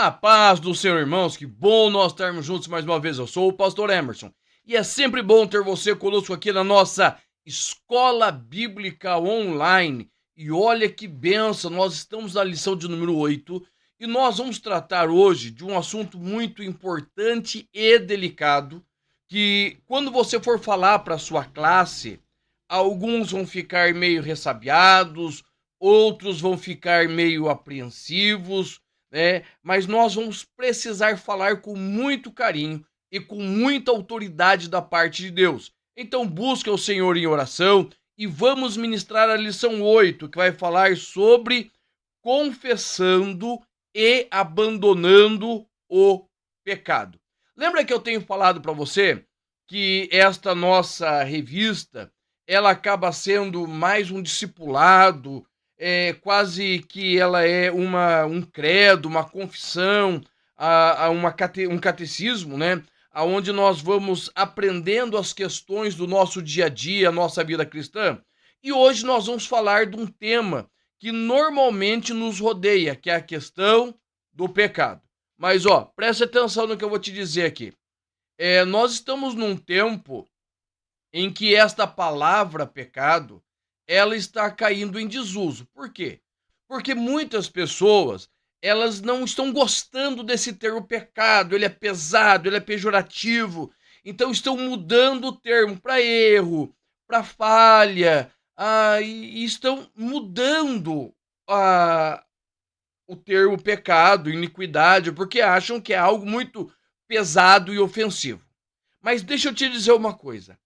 A paz do Senhor, irmãos, que bom nós estarmos juntos mais uma vez. Eu sou o pastor Emerson e é sempre bom ter você conosco aqui na nossa Escola Bíblica Online. E olha que benção, nós estamos na lição de número 8 e nós vamos tratar hoje de um assunto muito importante e delicado, que quando você for falar para a sua classe, alguns vão ficar meio ressabiados, outros vão ficar meio apreensivos, né? Mas nós vamos precisar falar com muito carinho e com muita autoridade da parte de Deus. Então busca o Senhor em oração e vamos ministrar a lição 8, que vai falar sobre confessando e abandonando o pecado. Lembra que eu tenho falado para você que esta nossa revista, ela acaba sendo mais um discipulado, quase que ela é um credo, uma confissão, um catecismo, né? Onde nós vamos aprendendo as questões do nosso dia a dia, nossa vida cristã. E hoje nós vamos falar de um tema que normalmente nos rodeia, que é a questão do pecado. Mas, preste atenção no que eu vou te dizer aqui. Nós estamos num tempo em que esta palavra pecado, ela está caindo em desuso. Por quê? Porque muitas pessoas, elas não estão gostando desse termo pecado, ele é pesado, ele é pejorativo, então estão mudando o termo para erro, para falha, e estão mudando o termo pecado, iniquidade, porque acham que é algo muito pesado e ofensivo. Mas deixa eu te dizer uma coisa.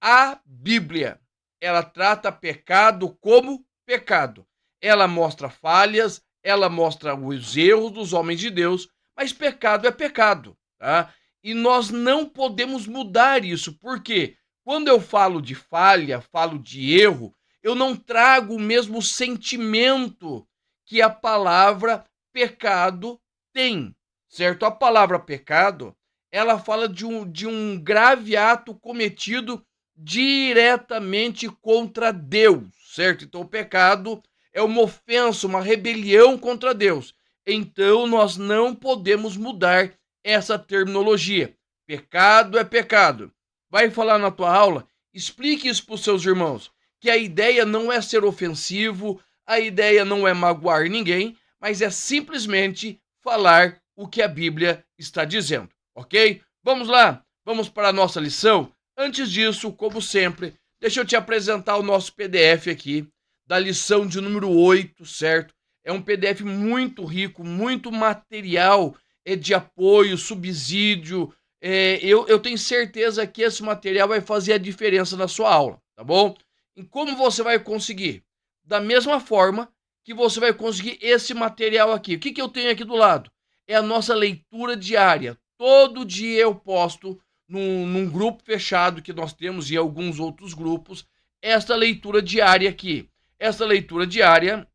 A Bíblia, ela trata pecado como pecado. Ela mostra falhas, ela mostra os erros dos homens de Deus, mas pecado é pecado, tá? E nós não podemos mudar isso, porque quando eu falo de falha, falo de erro, eu não trago o mesmo sentimento que a palavra pecado tem, certo? A palavra pecado, ela fala de um grave ato cometido diretamente contra Deus, certo? Então o pecado é uma ofensa, uma rebelião contra Deus. Então nós não podemos mudar essa terminologia. Pecado é pecado. Vai falar na tua aula, explique isso para os seus irmãos, que a ideia não é ser ofensivo, a ideia não é magoar ninguém, mas é simplesmente falar o que a Bíblia está dizendo, ok? Vamos lá, vamos para a nossa lição. Antes disso, como sempre, deixa eu te apresentar o nosso PDF aqui, da lição de número 8, certo? É um PDF muito rico, muito material de apoio, subsídio. Eu tenho certeza que esse material vai fazer a diferença na sua aula, tá bom? E como você vai conseguir? Da mesma forma que você vai conseguir esse material aqui. O que eu tenho aqui do lado? É a nossa leitura diária. Todo dia eu posto num grupo fechado que nós temos e alguns outros grupos, esta leitura diária aqui. Essa leitura diária,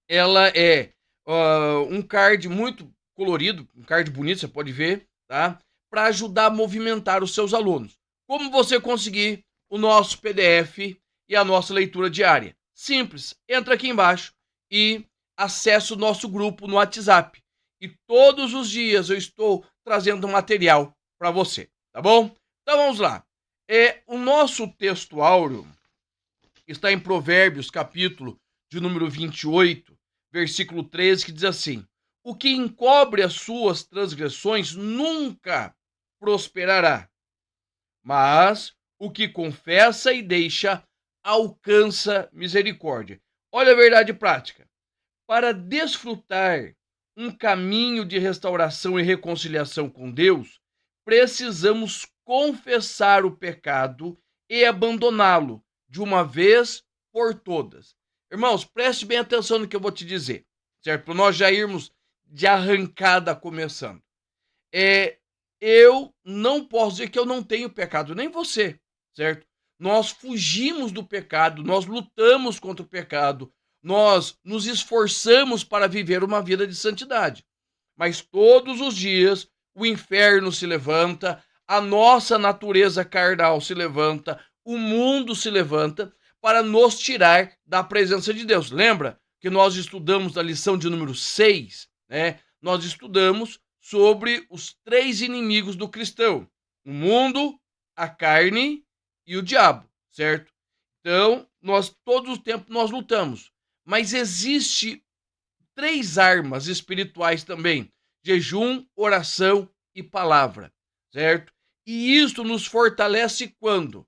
ela é um card muito colorido, um card bonito, você pode ver, tá? Para ajudar a movimentar os seus alunos. Como você conseguir o nosso PDF e a nossa leitura diária? Simples, entra aqui embaixo e acessa o nosso grupo no WhatsApp. E todos os dias eu estou trazendo material para você, tá bom? Então vamos lá. O nosso texto áureo está em Provérbios, capítulo de número 28, versículo 13, que diz assim: o que encobre as suas transgressões nunca prosperará, mas o que confessa e deixa alcança misericórdia. Olha a verdade prática. Para desfrutar um caminho de restauração e reconciliação com Deus, precisamos confessar o pecado e abandoná-lo de uma vez por todas. Irmãos, preste bem atenção no que eu vou te dizer, certo? Para nós já irmos de arrancada começando. Eu não posso dizer que eu não tenho pecado, nem você, certo? Nós fugimos do pecado, nós lutamos contra o pecado, nós nos esforçamos para viver uma vida de santidade. Mas todos os dias o inferno se levanta, a nossa natureza carnal se levanta, o mundo se levanta para nos tirar da presença de Deus. Lembra que nós estudamos na lição de número 6, né? nós estudamos sobre os 3 inimigos do cristão: o mundo, a carne e o diabo, certo? Então, todos os tempos nós lutamos, mas existe 3 armas espirituais também: jejum, oração e palavra, certo? E isso nos fortalece quando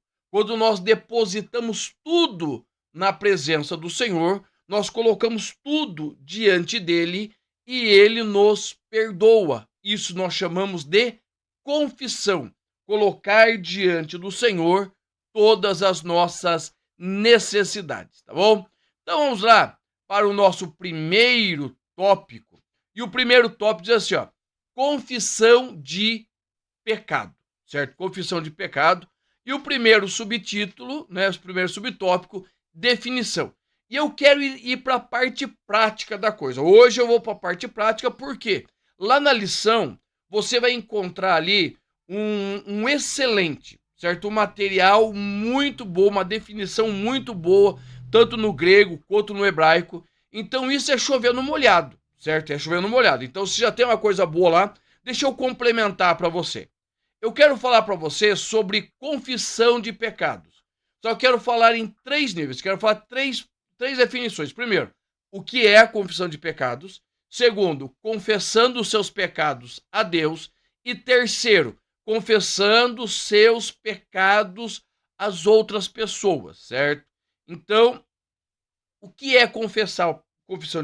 nós depositamos tudo na presença do Senhor, nós colocamos tudo diante dele e ele nos perdoa. Isso nós chamamos de confissão. Colocar diante do Senhor todas as nossas necessidades, tá bom? Então vamos lá para o nosso primeiro tópico. E o primeiro tópico diz assim, ó: confissão de pecado, certo? Confissão de pecado. E o primeiro subtítulo, né, o primeiro subtópico, definição. E eu quero ir para a parte prática da coisa. Hoje eu vou para a parte prática porque lá na lição você vai encontrar ali um excelente, certo? Um material muito bom, uma definição muito boa, tanto no grego quanto no hebraico. Então isso é chover no molhado, certo? É chover no molhado. Então se já tem uma coisa boa lá, deixa eu complementar para você. Eu quero falar para você sobre confissão de pecados. Só quero falar em 3 níveis. Quero falar três definições. Primeiro, o que é a confissão de pecados. Segundo, confessando os seus pecados a Deus. E terceiro, confessando os seus pecados às outras pessoas, certo? Então, o que é confissão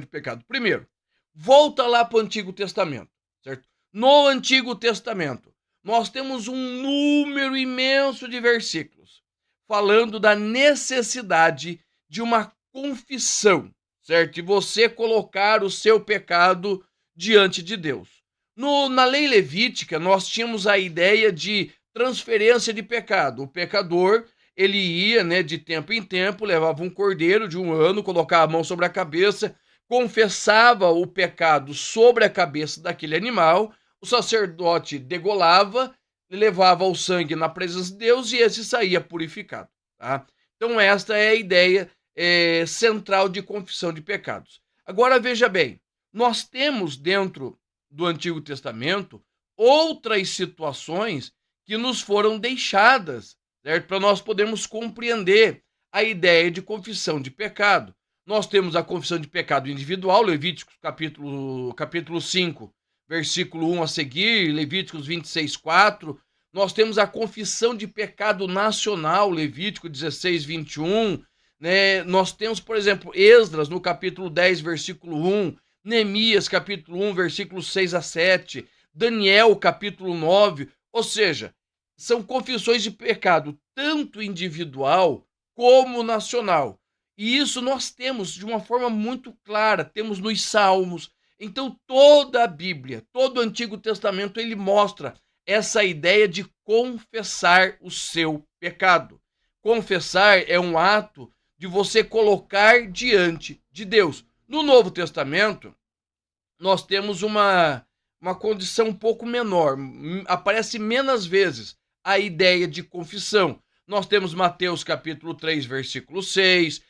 de pecado? Primeiro, volta lá para o Antigo Testamento, certo? No Antigo Testamento, nós temos um número imenso de versículos falando da necessidade de uma confissão, certo? De você colocar o seu pecado diante de Deus. Na lei levítica, nós tínhamos a ideia de transferência de pecado. O pecador, ele ia, né, de tempo em tempo, levava um cordeiro de 1 ano, colocava a mão sobre a cabeça, confessava o pecado sobre a cabeça daquele animal, o sacerdote degolava, levava o sangue na presença de Deus e esse saía purificado, tá? Então esta é a ideia central de confissão de pecados. Agora veja bem, nós temos dentro do Antigo Testamento outras situações que nos foram deixadas, certo? Para nós podermos compreender a ideia de confissão de pecado. Nós temos a confissão de pecado individual, Levíticos capítulo 5, versículo 1 a seguir, Levíticos 26, 4. Nós temos a confissão de pecado nacional, Levítico 16, 21. Né? Nós temos, por exemplo, Esdras no capítulo 10, versículo 1, Neemias capítulo 1, versículo 6 a 7, Daniel capítulo 9, ou seja, são confissões de pecado tanto individual como nacional. E isso nós temos de uma forma muito clara, temos nos Salmos. Então toda a Bíblia, todo o Antigo Testamento, ele mostra essa ideia de confessar o seu pecado. Confessar é um ato de você colocar diante de Deus. No Novo Testamento, nós temos uma condição um pouco menor, aparece menos vezes a ideia de confissão. Nós temos Mateus capítulo 3, versículo 6,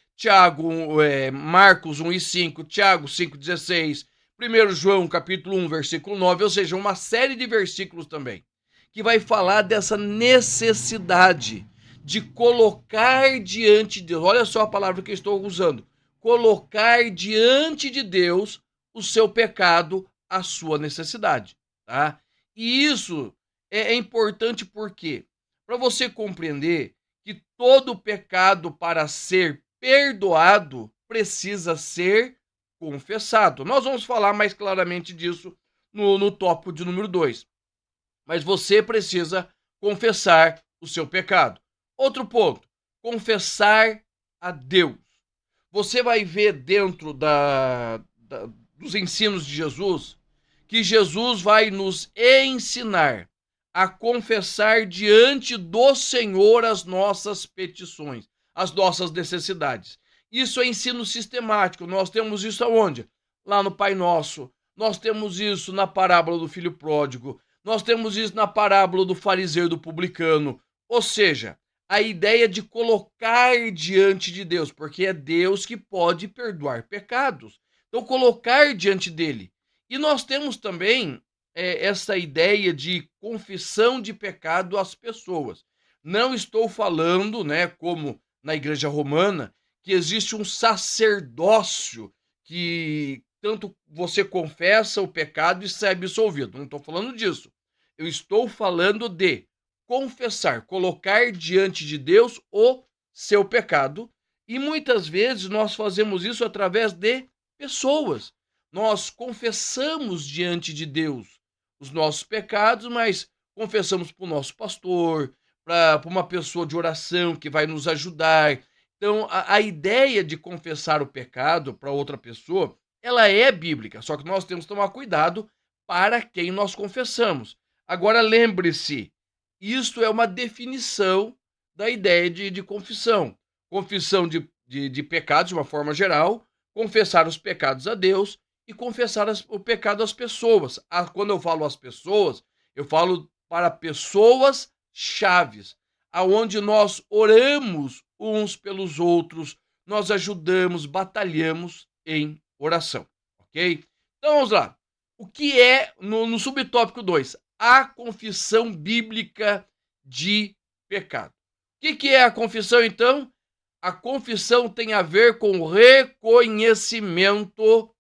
Marcos 1 e 5, Tiago 5, 16, 1 João capítulo 1, versículo 9, ou seja, uma série de versículos também, que vai falar dessa necessidade de colocar diante de Deus. Olha só a palavra que eu estou usando. Colocar diante de Deus o seu pecado, a sua necessidade, tá? E isso é importante porque, para você compreender que todo pecado, para ser perdoado, precisa ser confessado. Nós vamos falar mais claramente disso no tópico de número 2. Mas você precisa confessar o seu pecado. Outro ponto, confessar a Deus. Você vai ver dentro dos ensinos de Jesus que Jesus vai nos ensinar a confessar diante do Senhor as nossas petições, as nossas necessidades. Isso é ensino sistemático. Nós temos isso aonde? Lá no Pai Nosso. Nós temos isso na parábola do filho pródigo. Nós temos isso na parábola do fariseu e do publicano. Ou seja, a ideia de colocar diante de Deus, porque é Deus que pode perdoar pecados. Então, colocar diante dele. E nós temos também essa ideia de confissão de pecado às pessoas. Não estou falando, né, como na Igreja Romana, que existe um sacerdócio que tanto você confessa o pecado e sai absolvido. Não estou falando disso. Eu estou falando de confessar, colocar diante de Deus o seu pecado. E muitas vezes nós fazemos isso através de pessoas. Nós confessamos diante de Deus os nossos pecados, mas confessamos para o nosso pastor, para uma pessoa de oração que vai nos ajudar. Então, a ideia de confessar o pecado para outra pessoa, ela é bíblica, só que nós temos que tomar cuidado para quem nós confessamos. Agora, lembre-se, isto é uma definição da ideia de confissão. Confissão de pecados, de uma forma geral, confessar os pecados a Deus e confessar o pecado às pessoas. Quando eu falo às pessoas, eu falo para pessoas chaves, aonde nós oramos uns pelos outros, nós ajudamos, batalhamos em oração, ok? Então vamos lá. O que é, no subtópico 2, a confissão bíblica de pecado. O que é a confissão, então? A confissão tem a ver com o reconhecimento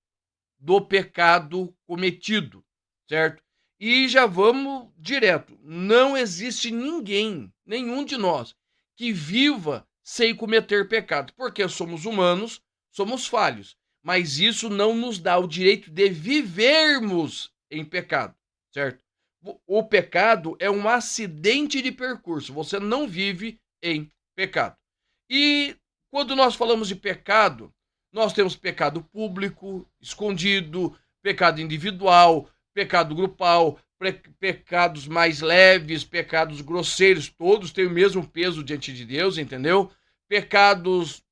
do pecado cometido, certo? E já vamos direto. Não existe ninguém, nenhum de nós, que viva sem cometer pecado, porque somos humanos, somos falhos, mas isso não nos dá o direito de vivermos em pecado, certo? O pecado é um acidente de percurso, você não vive em pecado. E quando nós falamos de pecado, nós temos pecado público, escondido, pecado individual, pecado grupal, pecados mais leves, pecados grosseiros, todos têm o mesmo peso diante de Deus, entendeu? Pecados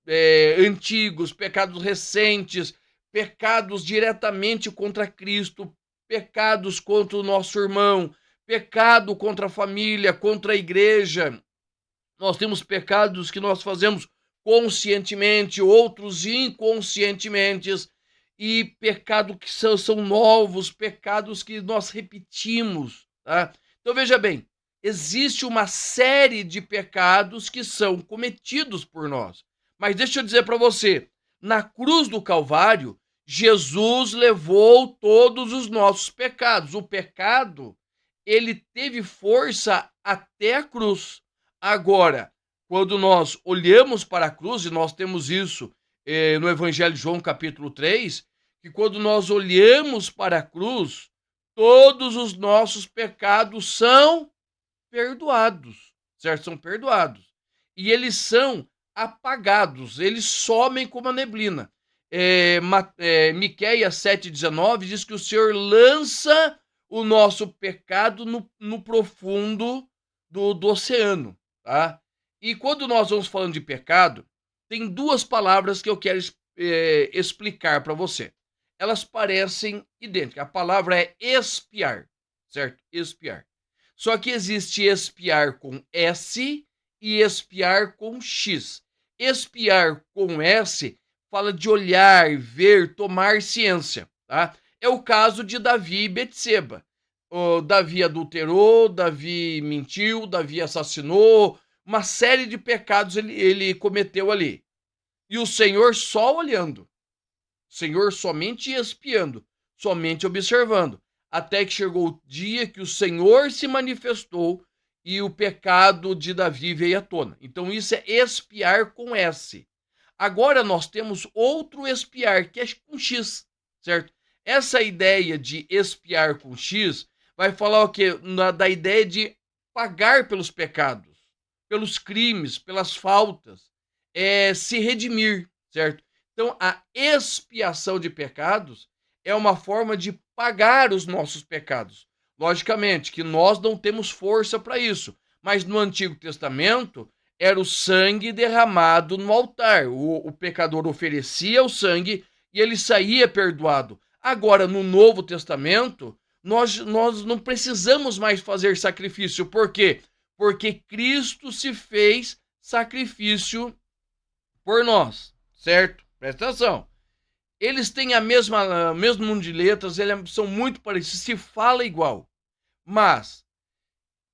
antigos, pecados recentes, pecados diretamente contra Cristo, pecados contra o nosso irmão, pecado contra a família, contra a igreja. Nós temos pecados que nós fazemos conscientemente, outros inconscientemente, e pecados que são novos, pecados que nós repetimos, tá? Então veja bem, existe uma série de pecados que são cometidos por nós. Mas deixa eu dizer para você, na cruz do Calvário, Jesus levou todos os nossos pecados. O pecado, ele teve força até a cruz. Agora, quando nós olhamos para a cruz, e nós temos isso no Evangelho de João, capítulo 3, que quando nós olhamos para a cruz, todos os nossos pecados são perdoados, certo? São perdoados. E eles são apagados, eles somem como a neblina. Miqueias 7,19 diz que o Senhor lança o nosso pecado no profundo do oceano, tá? E quando nós vamos falando de pecado, tem duas palavras que eu quero explicar para você. Elas parecem idênticas. A palavra é expiar, certo? Expiar. Só que existe expiar com S e expiar com X. Expiar com S fala de olhar, ver, tomar ciência, tá? É o caso de Davi e Betseba. Davi adulterou, Davi mentiu, Davi assassinou, uma série de pecados ele cometeu ali. E o Senhor só olhando, o Senhor somente espiando, somente observando, até que chegou o dia que o Senhor se manifestou e o pecado de Davi veio à tona. Então isso é expiar com S. Agora nós temos outro expiar, que é com X, certo? Essa ideia de expiar com X vai falar o quê? Da ideia de pagar pelos pecados, pelos crimes, pelas faltas, se redimir, certo? Então, a expiação de pecados é uma forma de pagar os nossos pecados. Logicamente que nós não temos força para isso, mas no Antigo Testamento era o sangue derramado no altar. O pecador oferecia o sangue e ele saía perdoado. Agora, no Novo Testamento, nós não precisamos mais fazer sacrifício. Por quê? Porque Cristo se fez sacrifício por nós, certo? Presta atenção. Eles têm o mesmo número de letras, eles são muito parecidos, se fala igual. Mas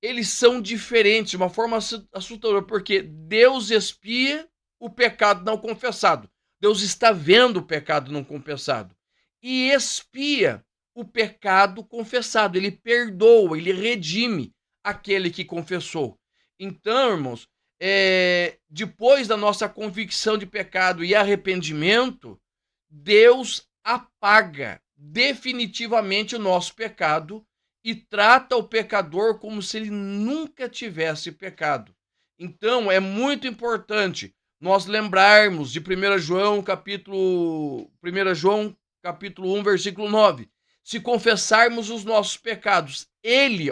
eles são diferentes de uma forma assustadora, porque Deus expia o pecado não confessado. Deus está vendo o pecado não confessado e expia o pecado confessado. Ele perdoa, ele redime aquele que confessou. Então, irmãos, depois da nossa convicção de pecado e arrependimento, Deus apaga definitivamente o nosso pecado e trata o pecador como se ele nunca tivesse pecado. Então, é muito importante nós lembrarmos de 1 João capítulo 1, versículo 9. Se confessarmos os nossos pecados, ele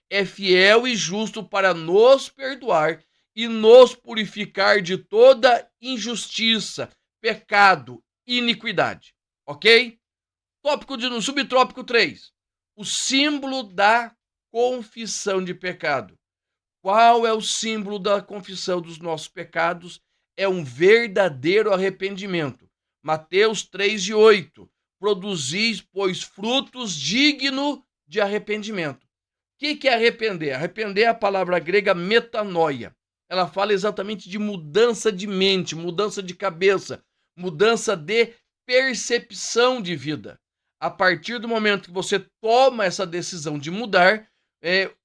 é fiel e justo para nos perdoar e nos purificar de toda injustiça, pecado, iniquidade. Ok? Subtópico 3. O símbolo da confissão de pecado. Qual é o símbolo da confissão dos nossos pecados? É um verdadeiro arrependimento. Mateus 3:8. Produzis, pois, frutos dignos de arrependimento. O que é arrepender? Arrepender é a palavra grega metanoia. Ela fala exatamente de mudança de mente, mudança de cabeça, mudança de percepção de vida. A partir do momento que você toma essa decisão de mudar,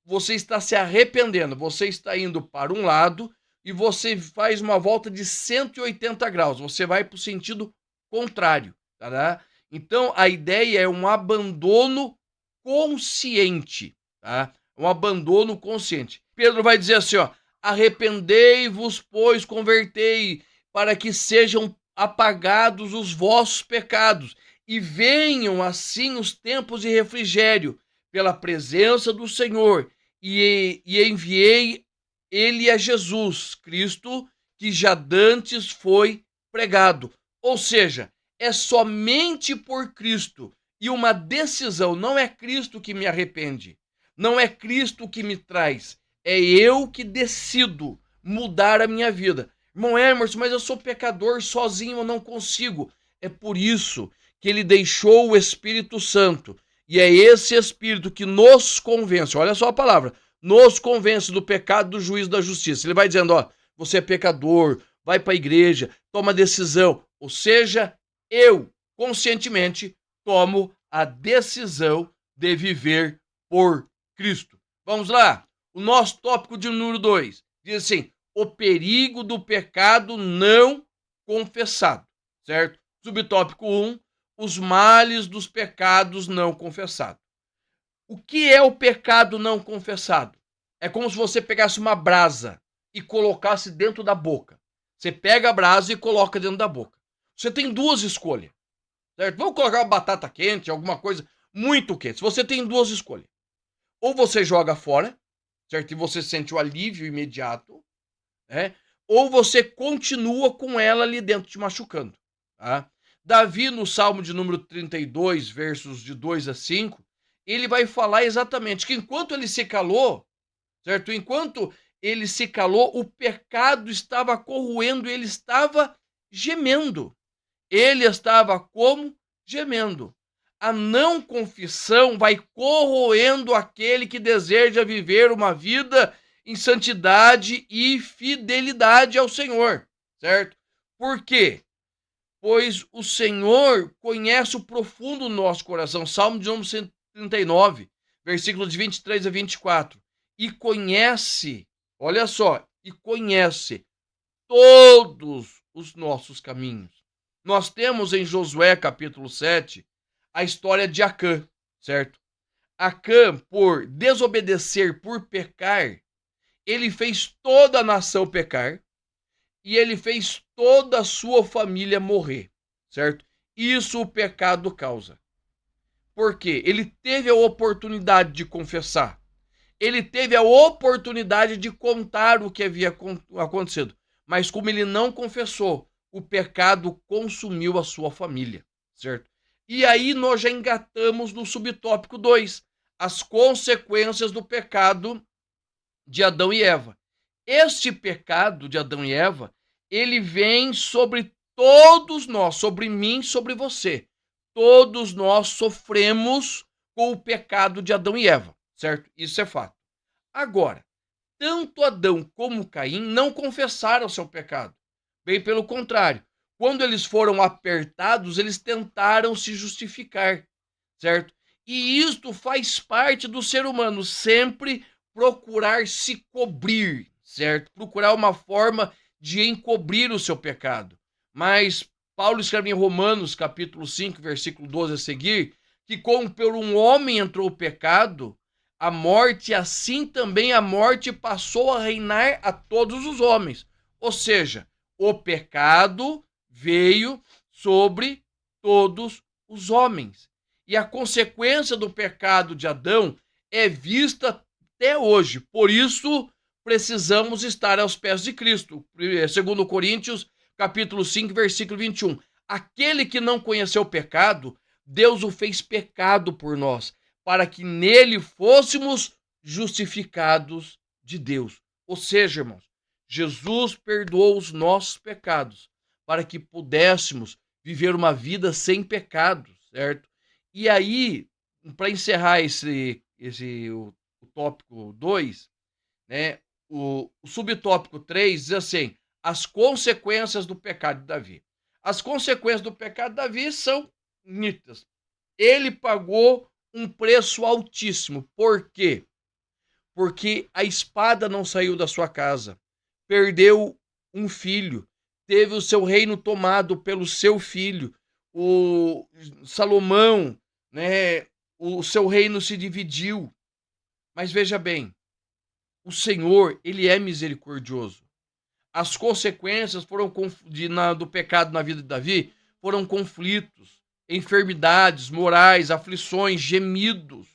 você está se arrependendo, você está indo para um lado e você faz uma volta de 180 graus, você vai para o sentido contrário. Tá? Então, a ideia é um abandono consciente. Tá? Um abandono consciente. Pedro vai dizer assim, ó, arrependei-vos, pois convertei, para que sejam apagados os vossos pecados e venham assim os tempos de refrigério pela presença do Senhor, e enviei ele a Jesus Cristo, que já dantes foi pregado. Ou seja, é somente por Cristo e uma decisão, não é Cristo que me arrepende, não é Cristo que me traz, é eu que decido mudar a minha vida. Irmão Emerson, mas eu sou pecador, sozinho eu não consigo. É por isso que ele deixou o Espírito Santo. E é esse Espírito que nos convence, olha só a palavra, nos convence do pecado, do juízo, da justiça. Ele vai dizendo, ó, você é pecador, vai para a igreja, toma decisão. Ou seja, eu, conscientemente, tomo a decisão de viver por Cristo. Vamos lá, o nosso tópico de número 2, diz assim, o perigo do pecado não confessado, certo? Subtópico 1, os males dos pecados não confessados. O que é o pecado não confessado? É como se você pegasse uma brasa e colocasse dentro da boca. Você pega a brasa e coloca dentro da boca. Você tem duas escolhas, certo? Vamos colocar uma batata quente, alguma coisa muito quente. Você tem duas escolhas. Ou você joga fora, certo? E você sente o alívio imediato, né? Ou você continua com ela ali dentro te machucando, tá? Davi, no Salmo de número 32, versos de 2 a 5, ele vai falar exatamente que enquanto ele se calou, certo? Enquanto ele se calou, o pecado estava corroendo, ele estava gemendo. Ele estava como? Gemendo. A não confissão vai corroendo aquele que deseja viver uma vida em santidade e fidelidade ao Senhor, certo? Por quê? Pois o Senhor conhece o profundo do nosso coração. Salmo de número 139, versículos de 23 a 24. E conhece, olha só, e conhece todos os nossos caminhos. Nós temos em Josué, capítulo 7, a história de Acã, certo? Acã, por desobedecer, por pecar, ele fez toda a nação pecar, e ele fez toda a sua família morrer, certo? Isso o pecado causa. Por quê? Ele teve a oportunidade de confessar. Ele teve a oportunidade de contar o que havia acontecido. Mas como ele não confessou, o pecado consumiu a sua família, certo? E aí nós já engatamos no subtópico 2, as consequências do pecado de Adão e Eva. Este pecado de Adão e Eva, ele vem sobre todos nós, sobre mim, sobre você, todos nós sofremos com o pecado de Adão e Eva, certo? Isso é fato. Agora, tanto Adão como Caim não confessaram seu pecado. Bem pelo contrário, quando eles foram apertados, eles tentaram se justificar, certo? E isto faz parte do ser humano, sempre procurar se cobrir, certo? Procurar uma forma de encobrir o seu pecado. Mas Paulo escreve em Romanos, capítulo 5, versículo 12 a seguir, que como por um homem entrou o pecado, a morte, assim também a morte passou a reinar a todos os homens. Ou seja, o pecado veio sobre todos os homens. E a consequência do pecado de Adão é vista até hoje. Por isso, precisamos estar aos pés de Cristo. Segundo Coríntios, capítulo 5, versículo 21. Aquele que não conheceu o pecado, Deus o fez pecado por nós, para que nele fôssemos justificados de Deus. Ou seja, irmãos, Jesus perdoou os nossos pecados para que pudéssemos viver uma vida sem pecado, certo? E aí, para encerrar o tópico 2, né, o subtópico 3 diz assim: as consequências do pecado de Davi. As consequências do pecado de Davi são nítidas. Ele pagou um preço altíssimo. Por quê? Porque a espada não saiu da sua casa, perdeu um filho, teve o seu reino tomado pelo seu filho, o Salomão, né, o seu reino se dividiu. Mas veja bem, o Senhor, ele é misericordioso. As consequências do pecado na vida de Davi foram conflitos, enfermidades morais, aflições, gemidos.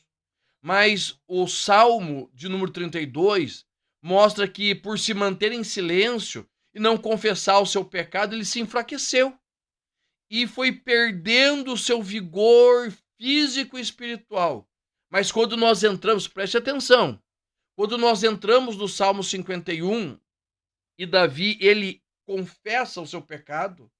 Mas o Salmo de número 32 mostra que, por se manter em silêncio e não confessar o seu pecado, ele se enfraqueceu e foi perdendo o seu vigor físico e espiritual. Mas quando nós entramos, preste atenção, quando nós entramos no Salmo 51 e Davi, ele confessa o seu pecado,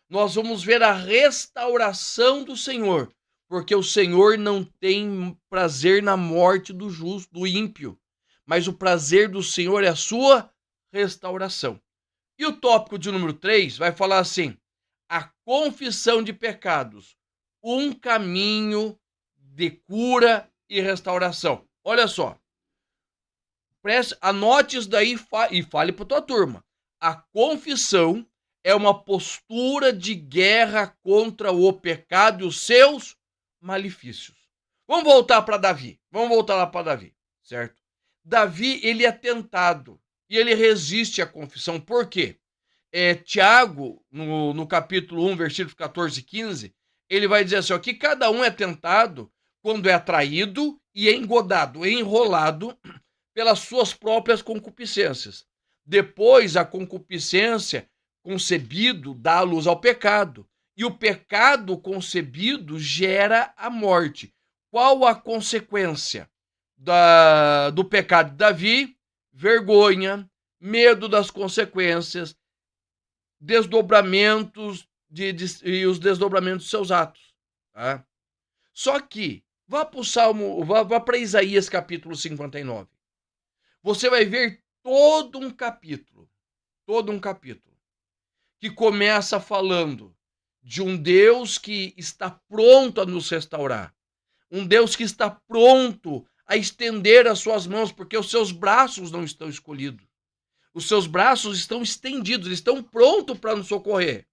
nós vamos ver a restauração do Senhor, porque o Senhor não tem prazer na morte do justo, do ímpio, mas o prazer do Senhor é a sua restauração. E o tópico de número 3 vai falar assim: a confissão de pecados, um caminho de cura e restauração. Olha só, anote isso daí e fale para tua turma. A confissão é uma postura de guerra contra o pecado e os seus malefícios. Vamos voltar para Davi. Vamos voltar lá para Davi, certo? Davi, ele é tentado e ele resiste à confissão. Por quê? Tiago, no capítulo 1, versículos 14 e 15, ele vai dizer assim, ó, que cada um é tentado quando é atraído e engodado, enrolado pelas suas próprias concupiscências. Depois, a concupiscência concebido dá luz ao pecado. E o pecado concebido gera a morte. Qual a consequência do pecado de Davi? Vergonha, medo das consequências, desdobramentos e os desdobramentos de seus atos. Tá? Só que, vá para Isaías capítulo 59. Você vai ver todo um capítulo, que começa falando de um Deus que está pronto a nos restaurar, um Deus que está pronto a estender as suas mãos, porque os seus braços não estão escolhidos, os seus braços estão estendidos, eles estão prontos para nos socorrer,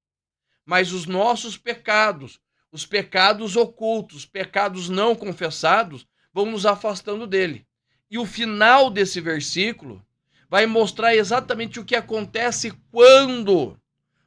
mas os nossos pecados, os pecados ocultos, os pecados não confessados, vão nos afastando dele. E o final desse versículo vai mostrar exatamente o que acontece quando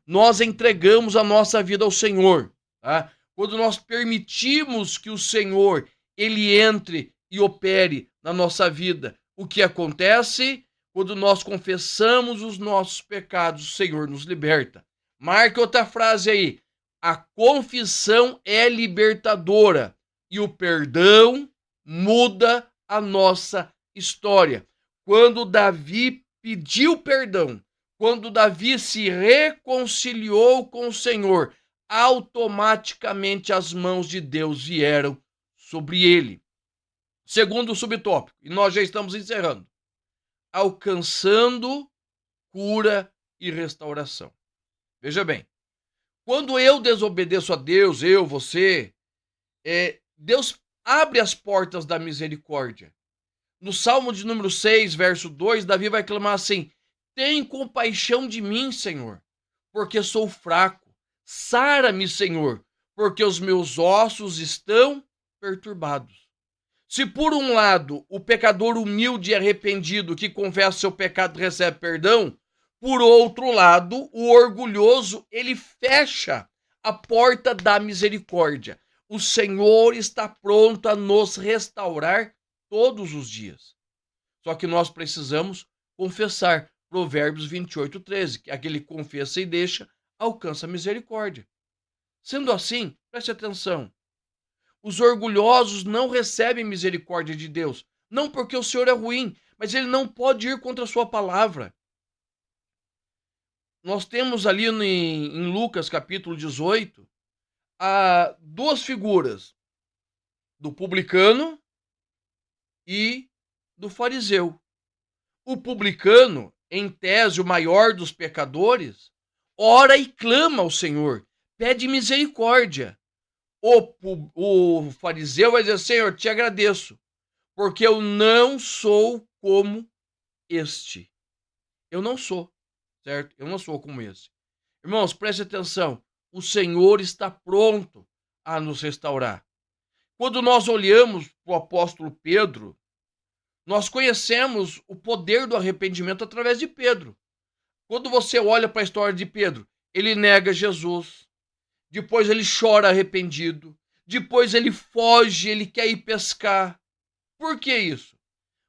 nós entregamos a nossa vida ao Senhor, tá? Quando nós permitimos que o Senhor, ele entre e opere na nossa vida. O que acontece? Quando nós confessamos os nossos pecados, o Senhor nos liberta. Marque outra frase aí. A confissão é libertadora e o perdão muda a nossa história. Quando Davi pediu perdão, quando Davi se reconciliou com o Senhor, automaticamente as mãos de Deus vieram sobre ele. Segundo subtópico, e nós já estamos encerrando, alcançando cura e restauração. Veja bem, quando eu desobedeço a Deus, você, Deus abre as portas da misericórdia. No Salmo de número 6, verso 2, Davi vai clamar assim: tem compaixão de mim, Senhor, porque sou fraco. Sara-me, Senhor, porque os meus ossos estão perturbados. Se por um lado o pecador humilde e arrependido que confessa seu pecado recebe perdão, por outro lado, o orgulhoso, ele fecha a porta da misericórdia. O Senhor está pronto a nos restaurar todos os dias. Só que nós precisamos confessar. Provérbios 28, 13, que aquele que confessa e deixa, alcança a misericórdia. Sendo assim, preste atenção. Os orgulhosos não recebem misericórdia de Deus. Não porque o Senhor é ruim, mas ele não pode ir contra a sua palavra. Nós temos ali em Lucas capítulo 18, duas figuras, do publicano e do fariseu. O publicano, em tese o maior dos pecadores, ora e clama ao Senhor, pede misericórdia. O fariseu vai dizer: Senhor, te agradeço, porque eu não sou como este. Eu não sou, certo? Eu não sou como esse. Irmãos, preste atenção, o Senhor está pronto a nos restaurar. Quando nós olhamos para o apóstolo Pedro, nós conhecemos o poder do arrependimento através de Pedro. Quando você olha para a história de Pedro, ele nega Jesus, depois ele chora arrependido, depois ele foge, ele quer ir pescar. Por que isso?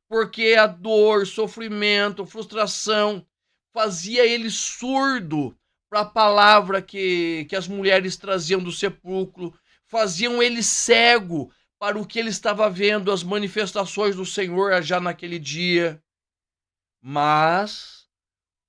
Porque a dor, sofrimento, frustração fazia ele surdo para a palavra que as mulheres traziam do sepulcro, faziam ele cego para o que ele estava vendo, as manifestações do Senhor já naquele dia. Mas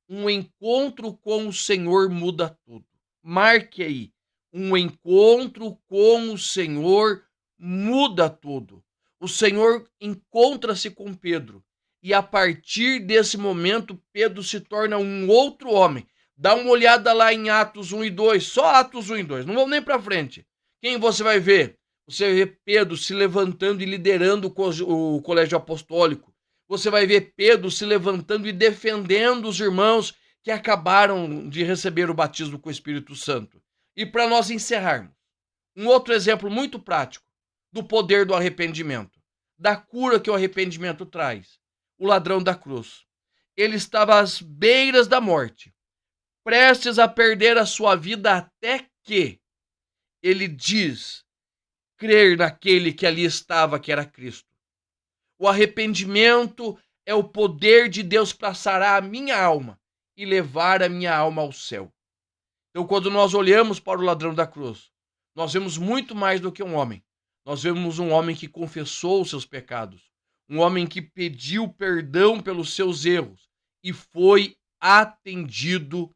um encontro com o Senhor muda tudo. Marque aí, um encontro com o Senhor muda tudo. O Senhor encontra-se com Pedro e a partir desse momento Pedro se torna um outro homem. Dá uma olhada lá em Atos 1 e 2, só Atos 1 e 2, não vamos nem para frente. Quem você vai ver? Você vê Pedro se levantando e liderando o colégio apostólico. Você vai ver Pedro se levantando e defendendo os irmãos que acabaram de receber o batismo com o Espírito Santo. E para nós encerrarmos, um outro exemplo muito prático do poder do arrependimento, da cura que o arrependimento traz. O ladrão da cruz. Ele estava às beiras da morte, prestes a perder a sua vida, até que ele diz crer naquele que ali estava, que era Cristo. O arrependimento é o poder de Deus para sarar a minha alma e levar a minha alma ao céu. Então, quando nós olhamos para o ladrão da cruz, nós vemos muito mais do que um homem. Nós vemos um homem que confessou os seus pecados, um homem que pediu perdão pelos seus erros e foi atendido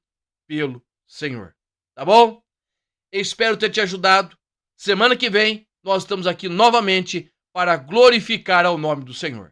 pelo Senhor. Tá bom? Eu espero ter te ajudado. Semana que vem nós estamos aqui novamente para glorificar ao nome do Senhor.